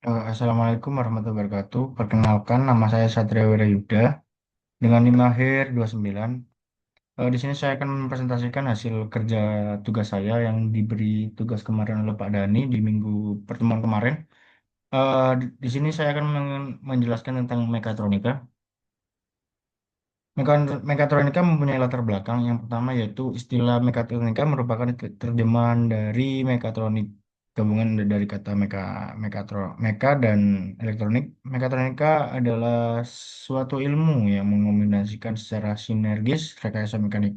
Assalamualaikum warahmatullahi wabarakatuh. Perkenalkan, nama saya Satria Wirayuda dengan NIM lahir 29. Di sini saya akan mempresentasikan hasil kerja tugas saya yang diberi tugas kemarin oleh Pak Dani di minggu pertemuan kemarin. Di sini saya akan menjelaskan tentang mekatronika. Mekatronika mempunyai latar belakang. Yang pertama yaitu istilah mekatronika merupakan terjemahan dari mekatronik, gabungan dari kata meka dan elektronik. Mekatronika adalah suatu ilmu yang mengombinasikan secara sinergis rekayasa mekanik,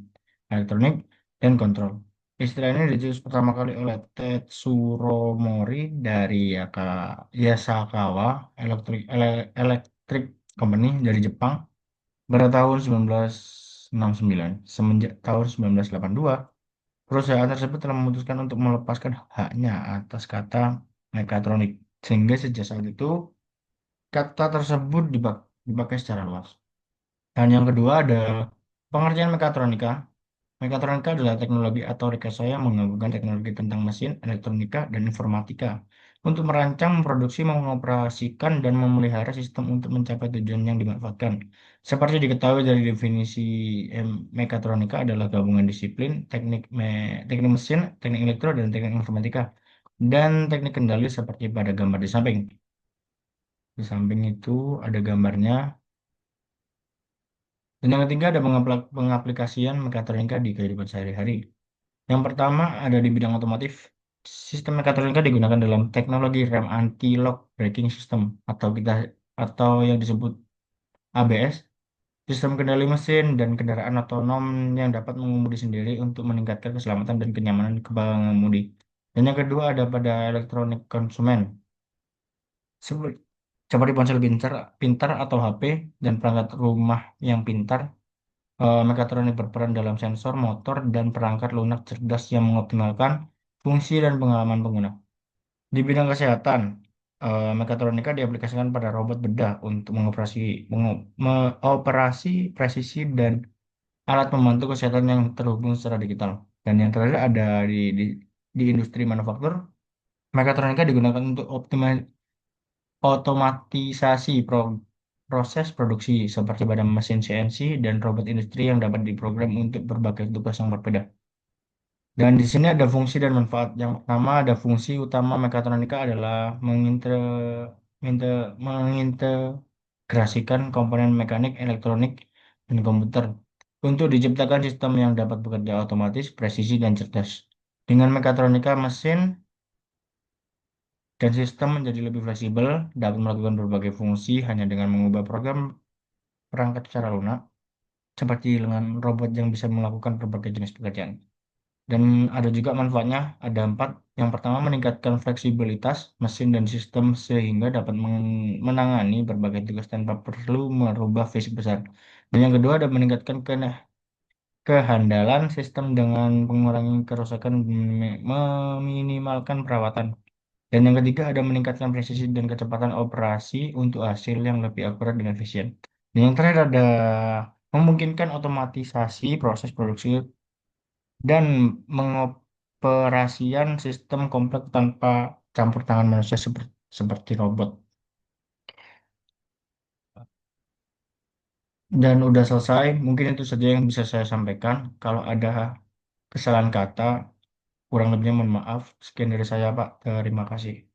elektronik, dan kontrol. Istilah ini dicetus pertama kali oleh Tetsuro Mori dari Yasakawa Electric Company dari Jepang pada tahun 1969. Semenjak tahun 1982, perusahaan tersebut telah memutuskan untuk melepaskan haknya atas kata mekatronik, sehingga sejak saat itu kata tersebut dipakai secara luas. Dan yang kedua ada pengertian mekatronika. Mekatronika adalah teknologi atau rekayasa yang menggabungkan teknologi tentang mesin, elektronika, dan informatika untuk merancang, memproduksi, mengoperasikan, dan memelihara sistem untuk mencapai tujuan yang dimanfaatkan. Seperti diketahui dari definisi mekatronika adalah gabungan disiplin, teknik mesin, teknik elektro, dan teknik informatika, dan teknik kendali seperti pada gambar di samping. Di samping itu ada gambarnya. Dan yang ketiga ada pengaplikasian mekatronika di kehidupan sehari-hari. Yang pertama ada di bidang otomotif. Sistem mekatronika digunakan dalam teknologi rem anti-lock braking system atau yang disebut ABS, sistem kendali mesin dan kendaraan otonom yang dapat mengemudi sendiri untuk meningkatkan keselamatan dan kenyamanan pengemudi. Dan yang kedua ada pada elektronik konsumen, Sebe- seperti ponsel pintar atau HP dan perangkat rumah yang pintar. Mekatronik berperan dalam sensor, motor, dan perangkat lunak cerdas yang mengoptimalkan fungsi dan pengalaman pengguna. Di bidang kesehatan, mekatronika diaplikasikan pada robot bedah untuk mengoperasi presisi dan alat membantu kesehatan yang terhubung secara digital. Dan yang terakhir ada di industri manufaktur, mekatronika digunakan untuk otomatisasi proses produksi seperti pada mesin CNC dan robot industri yang dapat diprogram untuk berbagai tugas yang berbeda. Dan di sini ada fungsi dan manfaat. Yang pertama ada fungsi utama mekatronika adalah mengintegrasikan komponen mekanik, elektronik, dan komputer untuk diciptakan sistem yang dapat bekerja otomatis, presisi, dan cerdas. Dengan mekatronika, mesin dan sistem menjadi lebih fleksibel, dapat melakukan berbagai fungsi hanya dengan mengubah program perangkat secara lunak, seperti dengan robot yang bisa melakukan berbagai jenis pekerjaan. Dan ada juga manfaatnya, ada empat. Yang pertama, meningkatkan fleksibilitas mesin dan sistem sehingga dapat menangani berbagai tugas tanpa perlu merubah fisik besar. Dan yang kedua, ada meningkatkan kehandalan sistem dengan mengurangi kerusakan, meminimalkan perawatan. Dan yang ketiga, ada meningkatkan presisi dan kecepatan operasi untuk hasil yang lebih akurat dan efisien. Dan yang terakhir ada memungkinkan otomatisasi proses produksi dan mengoperasian sistem kompleks tanpa campur tangan manusia seperti robot. Dan udah selesai, mungkin itu saja yang bisa saya sampaikan. Kalau ada kesalahan kata, kurang lebihnya mohon maaf. Sekian dari saya, Pak. Terima kasih.